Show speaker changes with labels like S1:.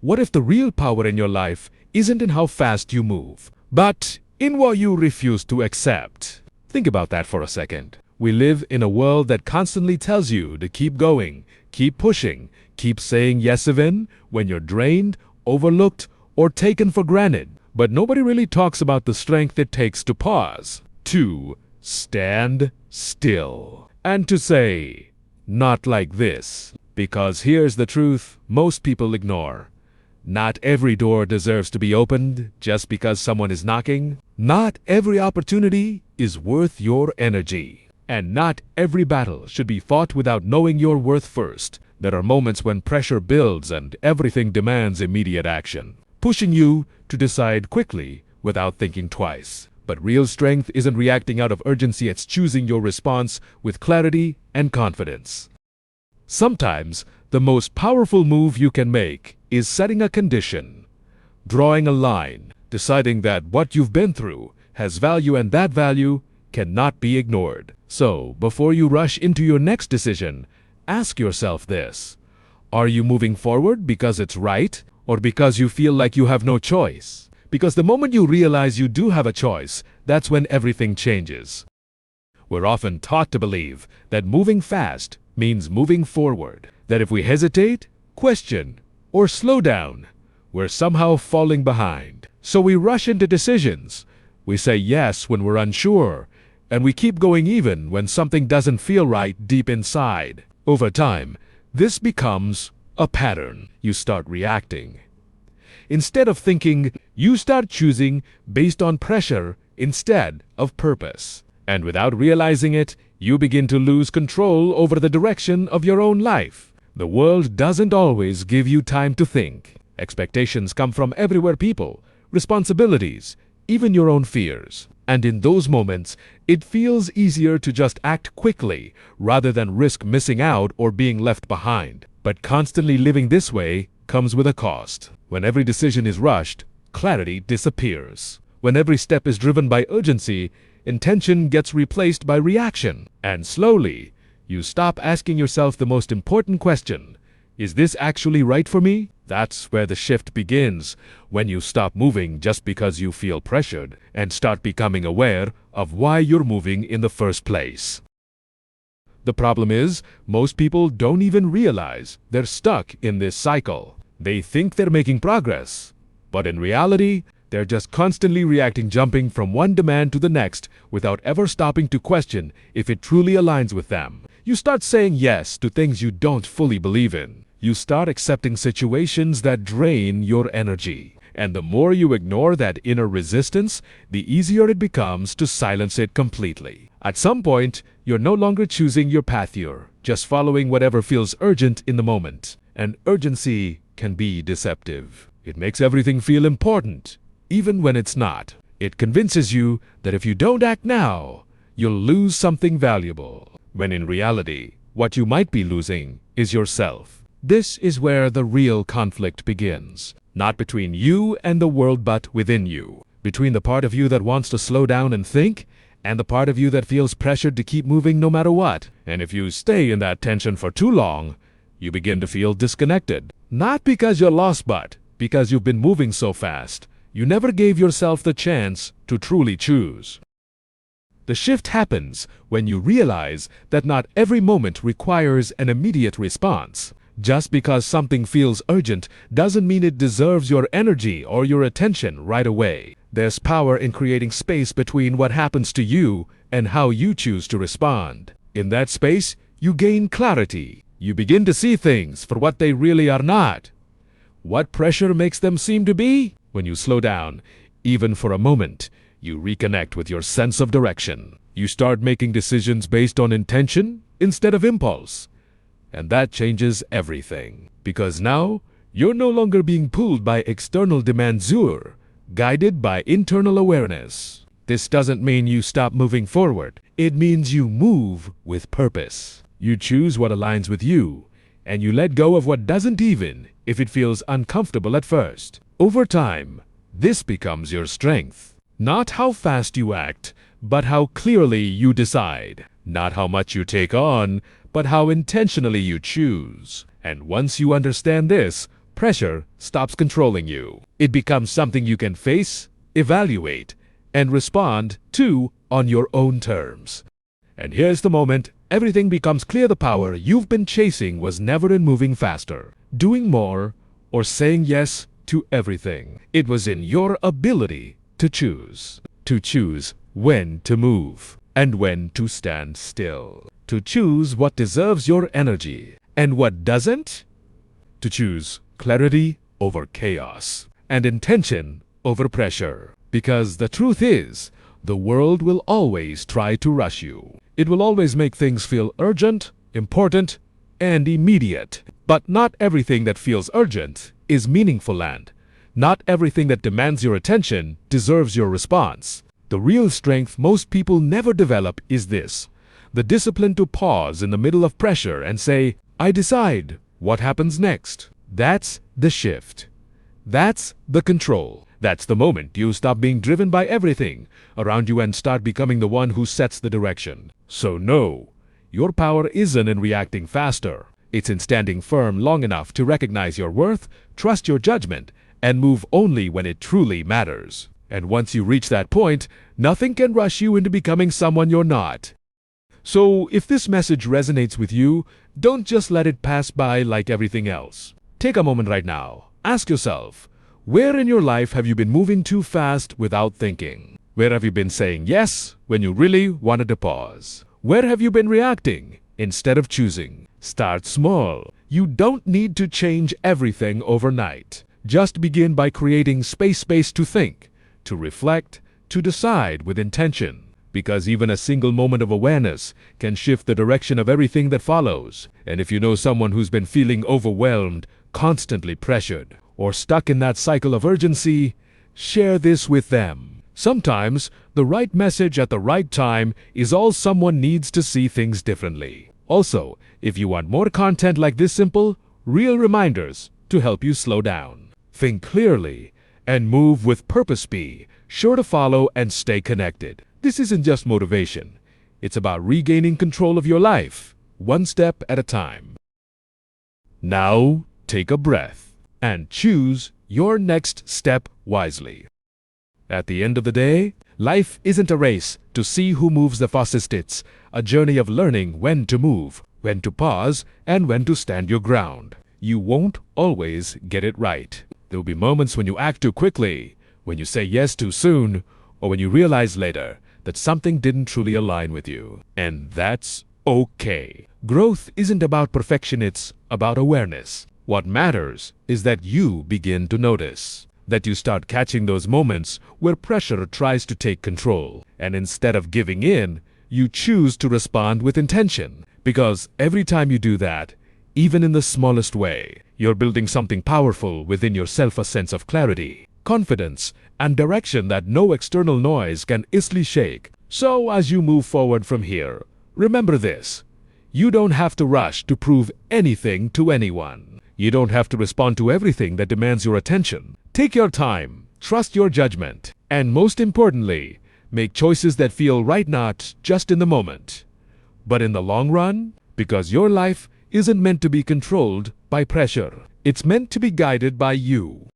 S1: What if the real power in your life isn't in how fast you move, but in what you refuse to accept? Think about that for a second. We live in a world that constantly tells you to keep going, keep pushing, keep saying yes even when you're drained, overlooked, or taken for granted. But nobody really talks about the strength it takes to pause, to stand still, and to say, not like this. Because here's the truth most people ignore. Not every door deserves to be opened just because someone is knocking. Not every opportunity is worth your energy. And not every battle should be fought without knowing your worth first. There are moments when pressure builds and everything demands immediate action, pushing you to decide quickly without thinking twice. But real strength isn't reacting out of urgency, it's choosing your response with clarity and confidence. Sometimes, the most powerful move you can make is setting a condition, drawing a line, deciding that what you've been through has value and that value cannot be ignored. So, before you rush into your next decision, ask yourself this: are you moving forward because it's right, or because you feel like you have no choice? Because the moment you realize you do have a choice, that's when everything changes. We're often taught to believe that moving fast means moving forward, that if we hesitate, question, or slow down, we're somehow falling behind. So we rush into decisions. We say yes when we're unsure, and we keep going even when something doesn't feel right deep inside. Over time, this becomes a pattern. You start reacting. Instead of thinking, you start choosing based on pressure instead of purpose. And without realizing it, you begin to lose control over the direction of your own life. The world doesn't always give you time to think. Expectations come from everywhere: people, responsibilities, even your own fears. And in those moments, it feels easier to just act quickly rather than risk missing out or being left behind. But constantly living this way comes with a cost. When every decision is rushed, clarity disappears. When every step is driven by urgency, intention gets replaced by reaction. And slowly, you stop asking yourself the most important question: is this actually right for me? That's where the shift begins, when you stop moving just because you feel pressured and start becoming aware of why you're moving in the first place. The problem is, most people don't even realize they're stuck in this cycle. They think they're making progress, but in reality, they're just constantly reacting, jumping from one demand to the next without ever stopping to question if it truly aligns with them. You start saying yes to things you don't fully believe in. You start accepting situations that drain your energy. And the more you ignore that inner resistance, the easier it becomes to silence it completely. At some point, you're no longer choosing your path, you're just following whatever feels urgent in the moment. And urgency can be deceptive. It makes everything feel important, even when it's not. It convinces you that if you don't act now, you'll lose something valuable, when in reality, what you might be losing is yourself. This is where the real conflict begins. Not between you and the world, but within you. Between the part of you that wants to slow down and think, and the part of you that feels pressured to keep moving no matter what. And if you stay in that tension for too long, you begin to feel disconnected. Not because you're lost, but because you've been moving so fast, you never gave yourself the chance to truly choose. The shift happens when you realize that not every moment requires an immediate response. Just because something feels urgent doesn't mean it deserves your energy or your attention right away. There's power in creating space between what happens to you and how you choose to respond. In that space, you gain clarity. You begin to see things for what they really are not. What pressure makes them seem to be? When you slow down, even for a moment, you reconnect with your sense of direction. You start making decisions based on intention instead of impulse. And that changes everything. Because now, you're no longer being pulled by external demands, you're guided by internal awareness. This doesn't mean you stop moving forward. It means you move with purpose. You choose what aligns with you, and you let go of what doesn't, even if it feels uncomfortable at first. Over time, this becomes your strength. Not how fast you act, but how clearly you decide. Not how much you take on, but how intentionally you choose. And once you understand this, pressure stops controlling you. It becomes something you can face, evaluate, and respond to on your own terms. And here's the moment everything becomes clear. The power you've been chasing was never in moving faster, doing more, or saying yes to everything. It was in your ability to choose. To choose when to move and when to stand still. To choose what deserves your energy and what doesn't. To choose clarity over chaos and intention over pressure. Because the truth is, the world will always try to rush you. It will always make things feel urgent, important, and immediate. But not everything that feels urgent is meaningful, and not everything that demands your attention deserves your response. The real strength most people never develop is this: the discipline to pause in the middle of pressure and say, I decide what happens next. That's the shift. That's the control. That's the moment you stop being driven by everything around you and start becoming the one who sets the direction. So no, your power isn't in reacting faster. It's in standing firm long enough to recognize your worth, trust your judgment, and move only when it truly matters. And once you reach that point, nothing can rush you into becoming someone you're not. So if this message resonates with you, don't just let it pass by like everything else. Take a moment right now. Ask yourself, where in your life have you been moving too fast without thinking? Where have you been saying yes when you really wanted to pause? Where have you been reacting instead of choosing? Start small. You don't need to change everything overnight. Just begin by creating space to think, to reflect, to decide with intention. Because even a single moment of awareness can shift the direction of everything that follows. And if you know someone who's been feeling overwhelmed, constantly pressured, or stuck in that cycle of urgency, share this with them. Sometimes, the right message at the right time is all someone needs to see things differently. Also, if you want more content like this simple, real reminders to help you slow down, think clearly, and move with purpose, be sure to follow and stay connected. This isn't just motivation. It's about regaining control of your life, one step at a time. Now, take a breath and choose your next step wisely. At the end of the day, life isn't a race to see who moves the fastest. It's a journey of learning when to move, when to pause, and when to stand your ground. You won't always get it right. There will be moments when you act too quickly, when you say yes too soon, or when you realize later that something didn't truly align with you. And that's okay. Growth isn't about perfection, it's about awareness. What matters is that you begin to notice, that you start catching those moments where pressure tries to take control. And instead of giving in, you choose to respond with intention. Because every time you do that, even in the smallest way, you're building something powerful within yourself, a sense of clarity, confidence, and direction that no external noise can easily shake. So as you move forward from here, remember this: you don't have to rush to prove anything to anyone. You don't have to respond to everything that demands your attention. Take your time, trust your judgment, and most importantly, make choices that feel right, not just in the moment, but in the long run. Because your life isn't meant to be controlled by pressure. It's meant to be guided by you.